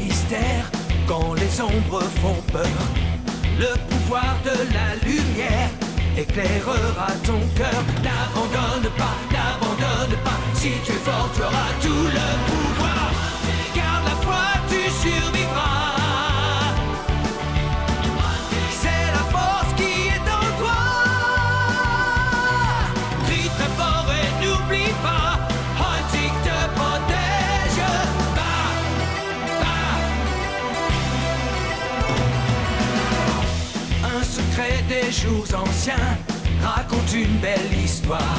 mystère quand les ombres font peur. Le pouvoir de la lumière éclairera ton cœur. N'abandonne pas, si tu es fort, tu auras tout le pouvoir. Garde la foi, tu survivras. C'est la force qui est en toi. Crie très fort et n'oublie pas, Hunting te protège. Un secret des jours anciens raconte une belle histoire.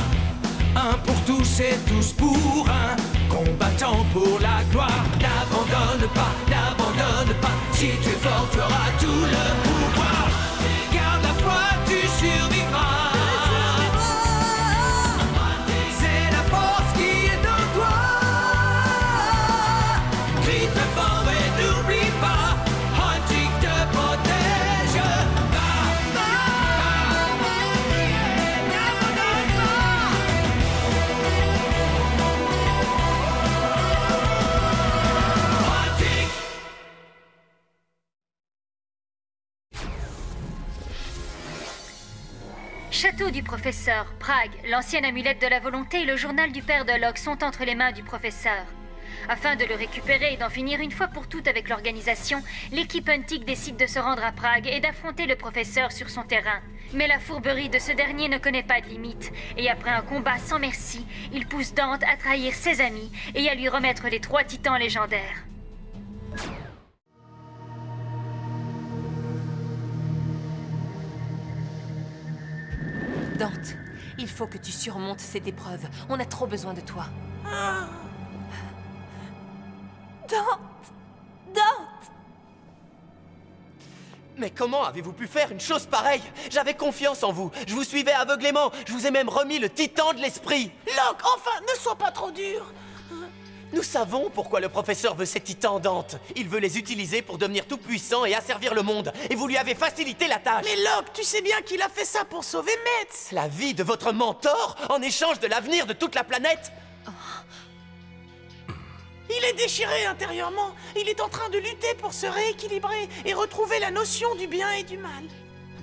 Un pour tous et tous pour un, combattant pour la gloire. N'abandonne pas, si tu es fort, tu auras tout le pouvoir. Garde la foi, tu survivras. C'est la force qui est en toi. Crie très fort et n'oublie pas, Hunting te protège. Château du professeur, Prague, l'ancienne amulette de la volonté et le journal du père de Locke sont entre les mains du professeur. Afin de le récupérer et d'en finir une fois pour toutes avec l'organisation, l'équipe Hunting décide de se rendre à Prague et d'affronter le professeur sur son terrain. Mais la fourberie de ce dernier ne connaît pas de limite, et après un combat sans merci, il pousse Dante à trahir ses amis et à lui remettre les 3 titans légendaires. Dante, il faut que tu surmontes cette épreuve. On a trop besoin de toi. Dante! Dante! Mais comment avez-vous pu faire une chose pareille? J'avais confiance en vous, je vous suivais aveuglément, je vous ai même remis le titan de l'esprit. Locke, enfin, ne sois pas trop dur. Nous savons pourquoi le professeur veut ces titans, Dante. Il veut les utiliser pour devenir tout-puissant et asservir le monde. Et vous lui avez facilité la tâche. Mais Locke, tu sais bien qu'il a fait ça pour sauver Metz. La vie de votre mentor en échange de l'avenir de toute la planète? Il est déchiré intérieurement. Il est en train de lutter pour se rééquilibrer et retrouver la notion du bien et du mal.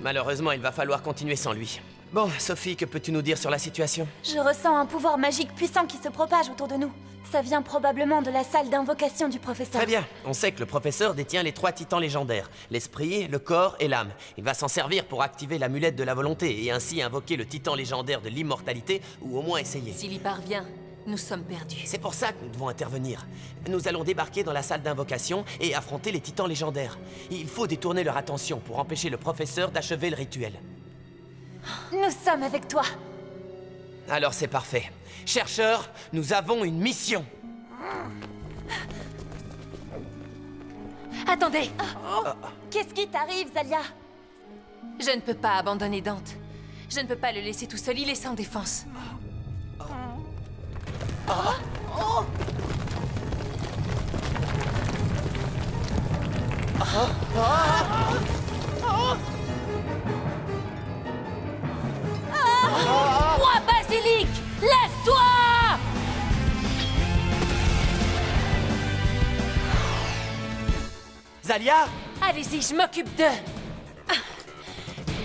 Malheureusement, il va falloir continuer sans lui. Bon, Sophie, que peux-tu nous dire sur la situation? Je ressens un pouvoir magique puissant qui se propage autour de nous. Ça vient probablement de la salle d'invocation du professeur. Très bien. On sait que le professeur détient les 3 titans légendaires. L'esprit, le corps et l'âme. Il va s'en servir pour activer l'amulette de la volonté et ainsi invoquer le titan légendaire de l'immortalité, ou au moins essayer. S'il y parvient, nous sommes perdus. C'est pour ça que nous devons intervenir. Nous allons débarquer dans la salle d'invocation et affronter les titans légendaires. Il faut détourner leur attention pour empêcher le professeur d'achever le rituel. Nous sommes avec toi. Alors c'est parfait. Chercheurs, nous avons une mission. Attendez! Qu'est-ce qui t'arrive, Zalia? Je ne peux pas abandonner Dante. Je ne peux pas le laisser tout seul, il est sans défense. Roi Basilic, lève-toi! Zalia! Allez-y, je m'occupe d'eux!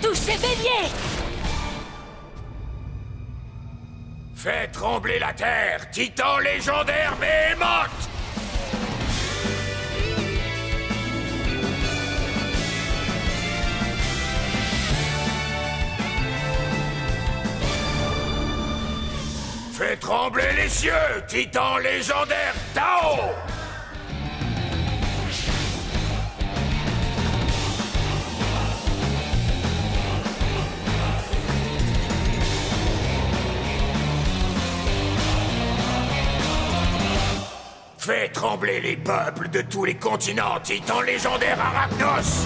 Touchez bélier! Fais trembler la terre, titan légendaire Behemoth! Fais trembler les cieux, titan légendaire Tao! Fais trembler les peuples de tous les continents, titan légendaire Arachnos!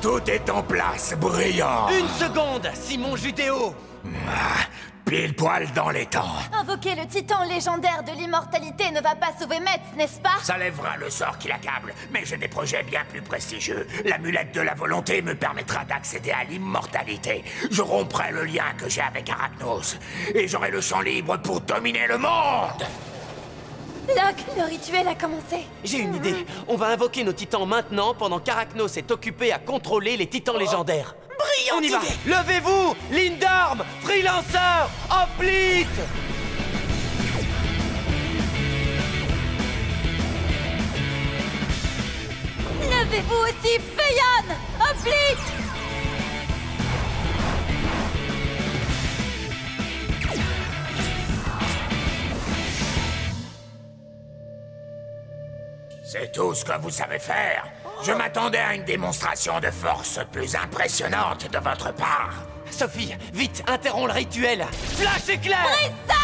Tout est en place, brillant. Une seconde, Simon Judéo! Pile poil dans les temps. Invoquer le titan légendaire de l'immortalité ne va pas sauver Metz, n'est-ce pas? Ça lèvera le sort qui l'accable, mais j'ai des projets bien plus prestigieux. L'amulette de la volonté me permettra d'accéder à l'immortalité. Je romprai le lien que j'ai avec Arachnos, et j'aurai le champ libre pour dominer le monde. Locke, le rituel a commencé. J'ai une idée. On va invoquer nos titans maintenant pendant qu'Arachnos est occupé à contrôler les titans légendaires. Brillante On y va. idée. Levez-vous, ligne d'armes, freelancer, hoplite. Levez-vous aussi, Feuillonne! Hoplite! C'est tout ce que vous savez faire. Je m'attendais à une démonstration de force plus impressionnante de votre part. Sophie, vite, interromps le rituel. Flash éclair. Brise ça!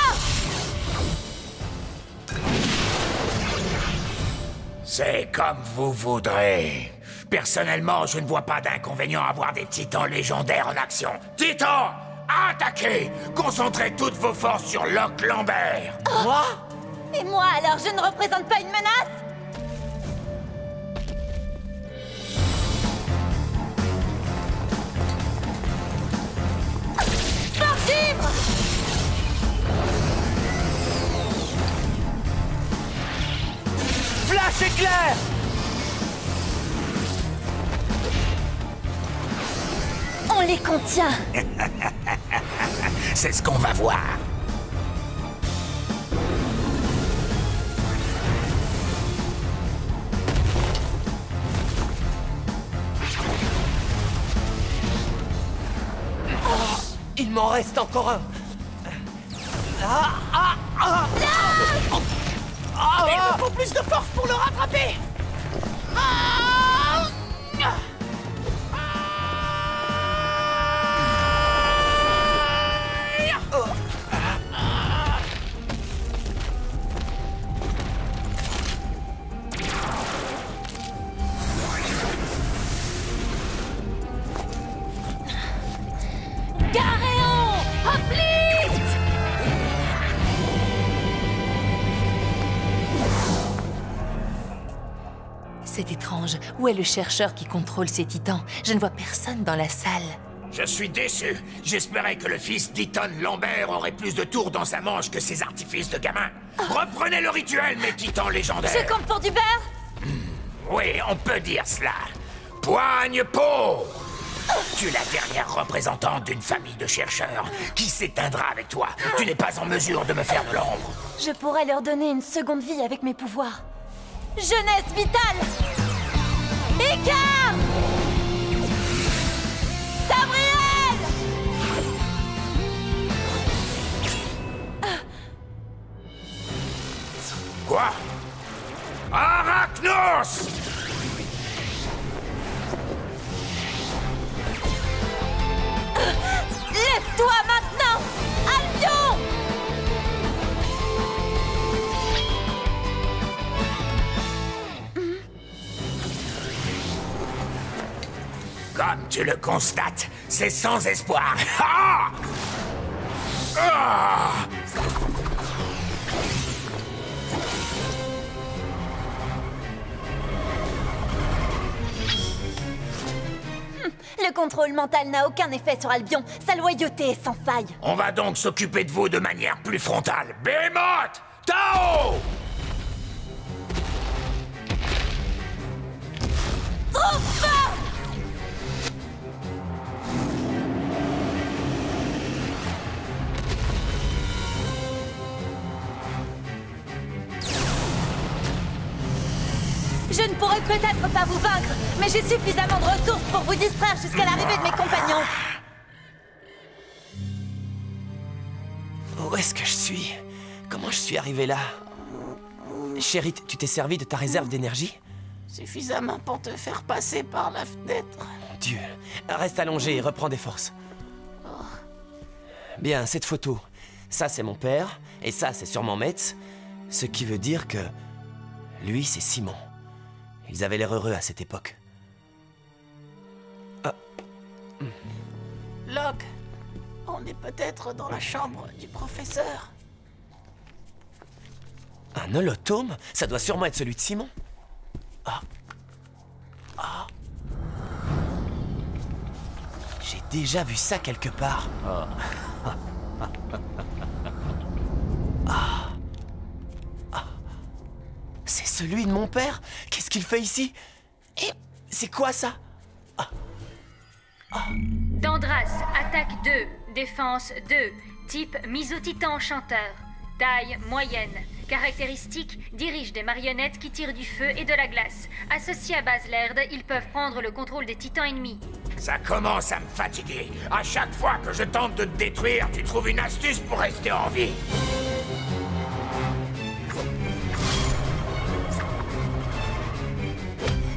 C'est comme vous voudrez. Personnellement, je ne vois pas d'inconvénient à voir des titans légendaires en action. Titans, attaquez! Concentrez toutes vos forces sur Locke Lambert. Quoi? Et moi, alors, je ne représente pas une menace? Forgibre! Flash éclair. On les contient. C'est ce qu'on va voir. Il m'en reste encore un. Il me faut plus de force pour le rattraper. Garéon! Hoplite! C'est étrange. Où est le chercheur qui contrôle ces titans? Je ne vois personne dans la salle. Je suis déçu. J'espérais que le fils d'Eaton Lambert aurait plus de tours dans sa manche que ses artifices de gamin. Reprenez le rituel, mes titans légendaires. Je compte pour du beurre? Oui, on peut dire cela. Poigne-peau! Tu es la dernière représentante d'une famille de chercheurs qui s'éteindra avec toi. Tu n'es pas en mesure de me faire de l'ombre. Je pourrais leur donner une seconde vie avec mes pouvoirs. Jeunesse vitale! Écart! Sabriel! Quoi? Arachnos! Lève-toi maintenant! Albion! Comme tu le constates, c'est sans espoir. Ah! Ah! Le contrôle mental n'a aucun effet sur Albion. Sa loyauté est sans faille. On va donc s'occuper de vous de manière plus frontale. Behemoth! Tao! Trop fort! Je ne pourrai peut-être pas vous vaincre, mais j'ai suffisamment de ressources pour vous distraire jusqu'à l'arrivée de mes compagnons. Où est-ce que je suis? Comment je suis arrivé là? Chérie, tu t'es servi de ta réserve d'énergie? Suffisamment pour te faire passer par la fenêtre. Mon Dieu. Reste allongé et reprends des forces. Bien, cette photo. Ça, c'est mon père, et ça, c'est sûrement Metz. Ce qui veut dire que... lui, c'est Simon. Ils avaient l'air heureux à cette époque. Locke, On est peut-être dans la chambre du professeur. Un holotome? Ça doit sûrement être celui de Simon. Ah. Ah. J'ai déjà vu ça quelque part. Ah. Ah. C'est celui de mon père? Qu'est-ce qu'il fait ici? Et c'est quoi ça? Ah. Ah. Dandras, attaque 2, défense 2, type Miso-Titan enchanteur, taille moyenne, caractéristiques, dirige des marionnettes qui tirent du feu et de la glace. Associés à Baz Laird, ils peuvent prendre le contrôle des titans ennemis. Ça commence à me fatiguer. À chaque fois que je tente de te détruire, tu trouves une astuce pour rester en vie.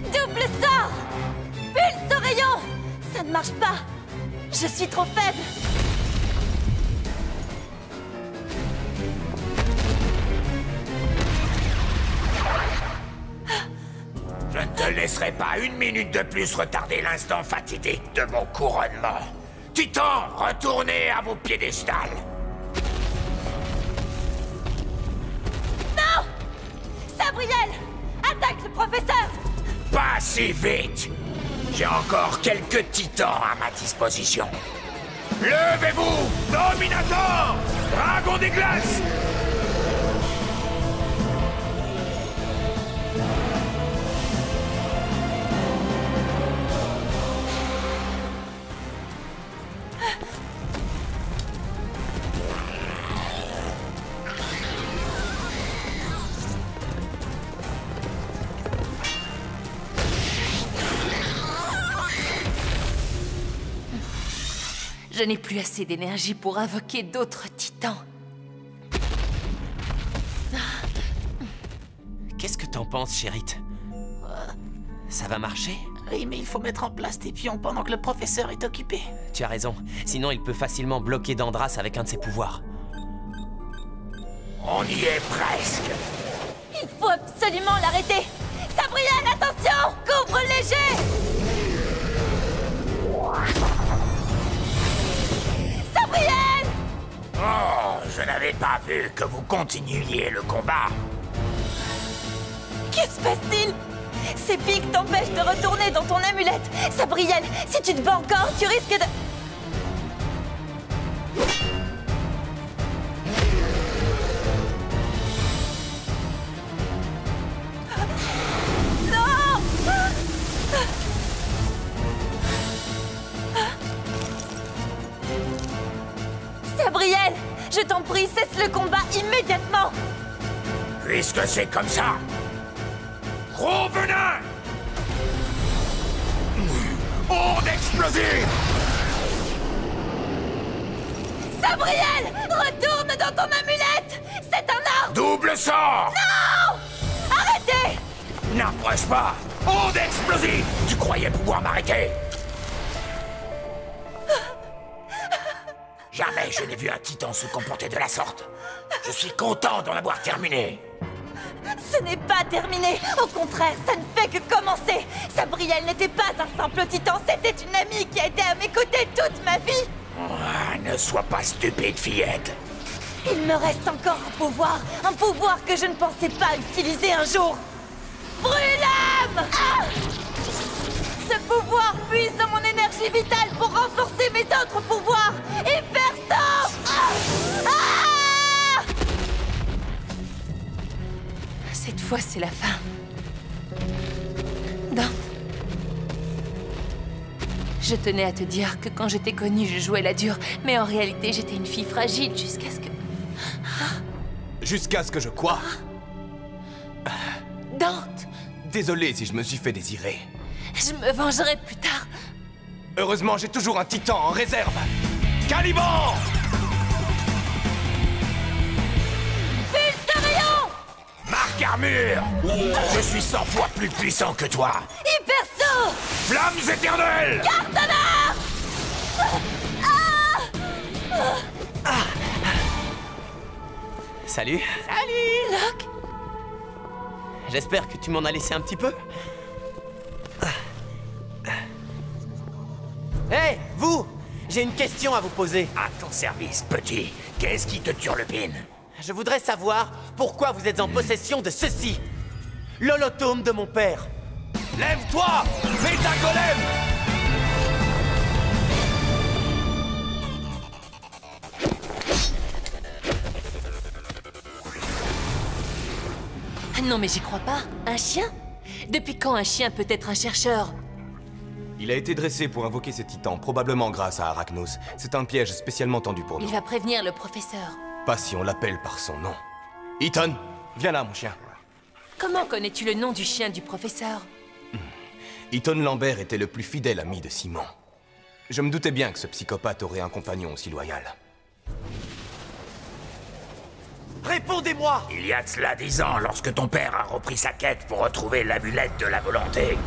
Double sort! Pulse au rayon! Ça ne marche pas! Je suis trop faible! Je ne te laisserai pas une minute de plus retarder l'instant fatidique de mon couronnement. Titan, retournez à vos piédestals. Non! Sabriel! Attaque le professeur! Pas si vite. J'ai encore quelques titans à ma disposition. Levez-vous, Dominator! Dragon des glaces! Je n'ai plus assez d'énergie pour invoquer d'autres titans. Qu'est-ce que t'en penses, Chérite? Ça va marcher? Oui, mais il faut mettre en place des pions pendant que le professeur est occupé. Tu as raison, sinon il peut facilement bloquer Dandras avec un de ses pouvoirs. On y est presque. Il faut absolument l'arrêter! Sabriel, attention! Couvre léger! Sabriel! Oh, je n'avais pas vu que vous continuiez le combat. Que se passe-t-il? Ces pics t'empêchent de retourner dans ton amulette! Sabriel, si tu te bats encore, tu risques de... Non! Sabriel, je t'en prie, cesse le combat immédiatement! Puisque c'est comme ça. Gros venin! Onde explosive! Sabriel, retourne dans ton amulette! C'est un ordre! Double sort! Non! Arrêtez! N'approche pas! Onde explosive! Tu croyais pouvoir m'arrêter? Jamais je n'ai vu un titan se comporter de la sorte. Je suis content d'en avoir terminé. Ce n'est pas terminé! Au contraire, ça ne fait que commencer! Sabriel n'était pas un simple titan, c'était une amie qui a été à mes côtés toute ma vie! Ah, ne sois pas stupide, fillette. Il me reste encore un pouvoir que je ne pensais pas utiliser un jour! Brûlame! Ah! Ce pouvoir puise dans mon énergie vitale pour renforcer mes autres pouvoirs! Hyperso! Ah! Ah! Cette fois, c'est la fin. Dante. Je tenais à te dire que quand je t'ai connue, je jouais la dure, mais en réalité, j'étais une fille fragile jusqu'à ce que... Jusqu'à ce que je quoi? Dante! Désolé si je me suis fait désirer. Je me vengerai plus tard. Heureusement, j'ai toujours un titan en réserve. Caliban! Pulse de rayon! Marque armure! Je suis 100 fois plus puissant que toi. Hyperso! Flammes éternelles! Gartonnard! Salut. Salut! Locke? J'espère que tu m'en as laissé un petit peu. Hé, vous! j'ai une question à vous poser. À ton service, petit. Qu'est-ce qui te turlupine? Je voudrais savoir pourquoi vous êtes en possession de ceci. L'holotome de mon père. Lève-toi, Métagolem! Non mais j'y crois pas. Un chien? Depuis quand un chien peut être un chercheur? Il a été dressé pour invoquer ces titans, probablement grâce à Arachnos. C'est un piège spécialement tendu pour nous. Il va prévenir le professeur. Pas si on l'appelle par son nom. Ethan, viens là, mon chien. Comment connais-tu le nom du chien du professeur? Ethan Lambert était le plus fidèle ami de Simon. Je me doutais bien que ce psychopathe aurait un compagnon aussi loyal. Répondez-moi! Il y a de cela 10 ans, lorsque ton père a repris sa quête pour retrouver l'amulette de la volonté,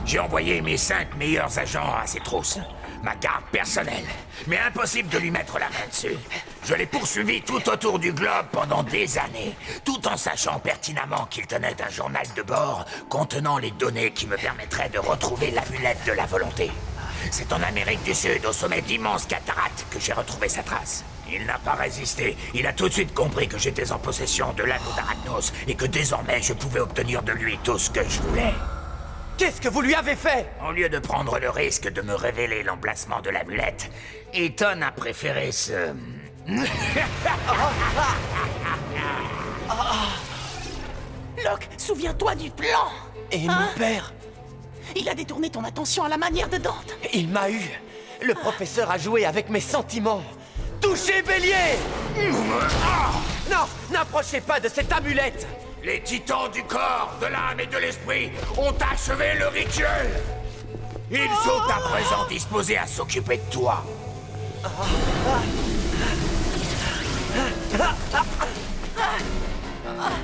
j'ai envoyé mes 5 meilleurs agents à ses trousses. Ma garde personnelle. Mais impossible de lui mettre la main dessus. Je l'ai poursuivi tout autour du globe pendant des années, tout en sachant pertinemment qu'il tenait un journal de bord contenant les données qui me permettraient de retrouver l'amulette de la volonté. C'est en Amérique du Sud, au sommet d'immenses cataractes, que j'ai retrouvé sa trace. Il n'a pas résisté. Il a tout de suite compris que j'étais en possession de l'anneau d'Arachnos et que désormais je pouvais obtenir de lui tout ce que je voulais. Qu'est-ce que vous lui avez fait? Au lieu de prendre le risque de me révéler l'emplacement de l'amulette, Ethan a préféré se... Locke, souviens-toi du plan. Et mon père? Il a détourné ton attention à la manière de Dante. Il m'a eu. Le professeur a joué avec mes sentiments. Touchez, bélier! Non, n'approchez pas de cette amulette! Les titans du corps, de l'âme et de l'esprit ont achevé le rituel. Ils sont à présent disposés à s'occuper de toi.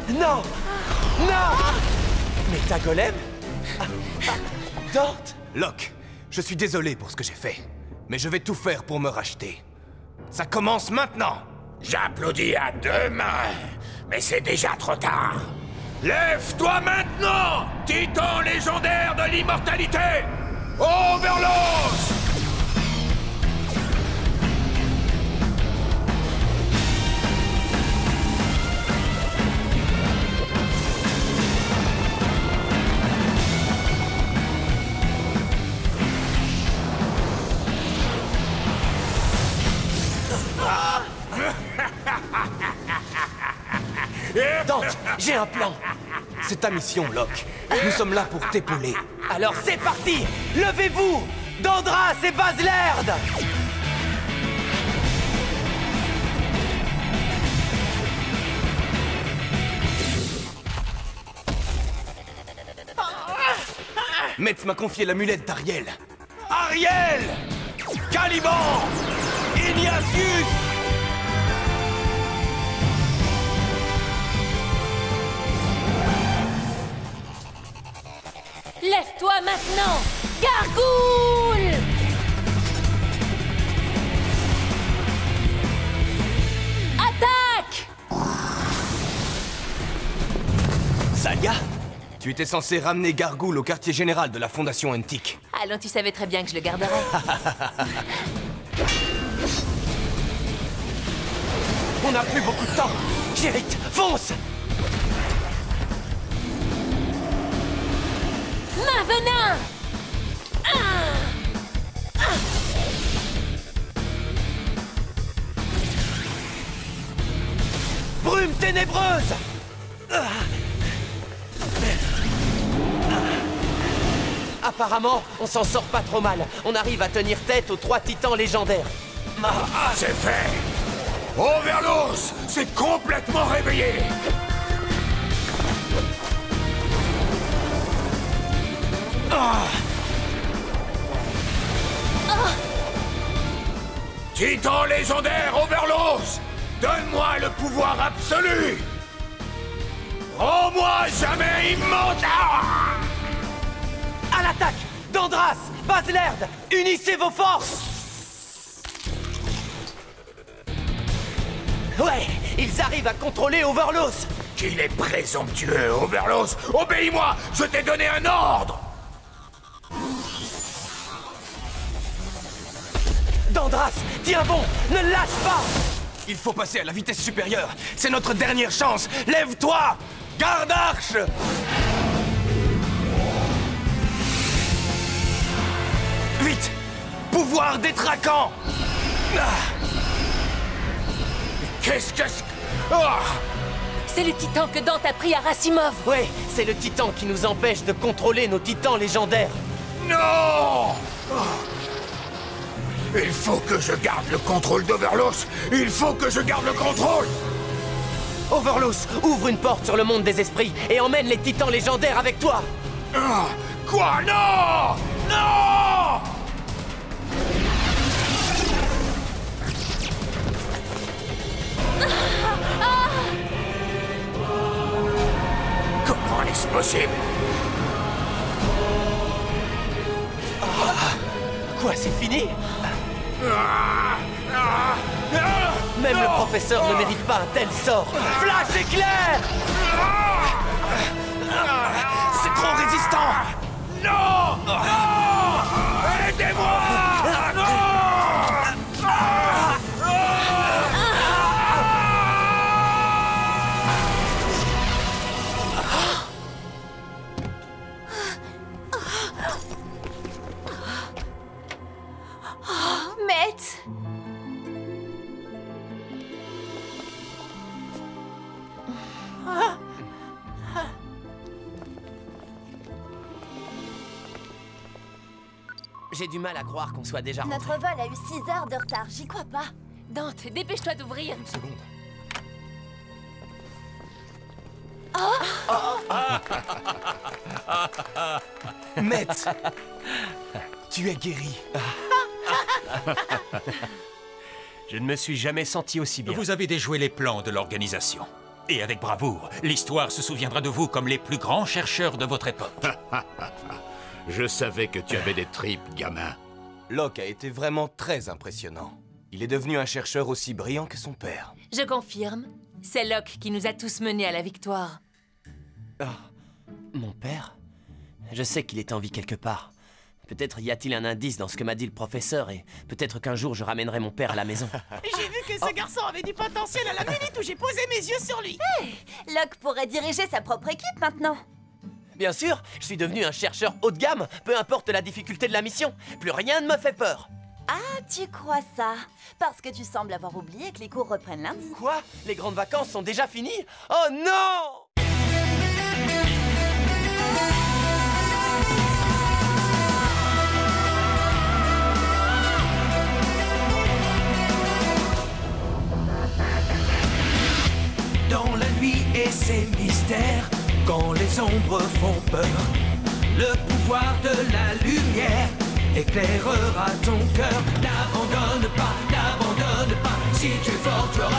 Non! Non! Métagolem? Dante? Locke, je suis désolé pour ce que j'ai fait, mais je vais tout faire pour me racheter. Ça commence maintenant! J'applaudis à 2 mains, mais c'est déjà trop tard. Lève-toi maintenant, titan légendaire de l'immortalité! Overlos! Dante, j'ai un plan. C'est ta mission, Locke. Nous sommes là pour t'épauler. Alors c'est parti! Levez-vous! Dandras et Baselerd! Metz m'a confié l'amulette d'Ariel. Ariel! Caliban! Ignatius! Lève-toi maintenant! Gargoule! Attaque! Salia? Tu étais censé ramener Gargoule au quartier général de la Fondation Antique. Allons, tu savais très bien que je le garderais. On n'a plus beaucoup de temps! Gérite, fonce! Main venin! Brume ténébreuse! Apparemment, on s'en sort pas trop mal. On arrive à tenir tête aux 3 titans légendaires. C'est fait! Overlos s'est complètement réveillé! Titan légendaire Overlos, donne-moi le pouvoir absolu! Rends-moi jamais immortel! À l'attaque! Dandras! Baselerd! Unissez vos forces! Ouais! Ils arrivent à contrôler Overlos! Qu'il est présomptueux, Overlos! Obéis-moi! Je t'ai donné un ordre! Dandras, tiens bon, ne lâche pas! Il faut passer à la vitesse supérieure. C'est notre dernière chance. Lève-toi! Garde-arche! Vite! Pouvoir détraquant! Qu'est-ce que c'est? Ah! C'est le titan que Dante a pris à Racimov. Ouais, c'est le titan qui nous empêche de contrôler nos titans légendaires. Non! Il faut que je garde le contrôle d'Overlos. Il faut que je garde le contrôle. Overlos, ouvre une porte sur le monde des esprits et emmène les titans légendaires avec toi. Ah, quoi? Non! Non! Comment est-ce possible? Quoi, c'est fini? Même le professeur ne mérite pas un tel sort. Flash éclair! C'est trop résistant! Non! Non! Aidez-moi! Non! Maître! J'ai du mal à croire qu'on soit déjà rentré. Notre vol a eu 6 heures de retard, j'y crois pas. Dante, dépêche-toi d'ouvrir. Une seconde. Maître! Tu es guéri. Je ne me suis jamais senti aussi bien. Vous avez déjoué les plans de l'organisation. Et avec bravoure, l'histoire se souviendra de vous comme les plus grands chercheurs de votre époque. Je savais que tu avais des tripes, gamin. Locke a été vraiment très impressionnant. Il est devenu un chercheur aussi brillant que son père. Je confirme, c'est Locke qui nous a tous menés à la victoire. Mon père? Je sais qu'il est en vie quelque part. Peut-être y a-t-il un indice dans ce que m'a dit le professeur et peut-être qu'un jour je ramènerai mon père à la maison. J'ai vu que ce garçon avait du potentiel à la minute où j'ai posé mes yeux sur lui. Locke pourrait diriger sa propre équipe maintenant. Bien sûr, je suis devenu un chercheur haut de gamme, peu importe la difficulté de la mission. Plus rien ne me fait peur. Ah, tu crois ça? Parce que tu sembles avoir oublié que les cours reprennent lundi. Quoi? Les grandes vacances sont déjà finies? Oh non! Dans la nuit et ses mystères, quand les ombres font peur, le pouvoir de la lumière éclairera ton cœur. N'abandonne pas, si tu es fort, tu auras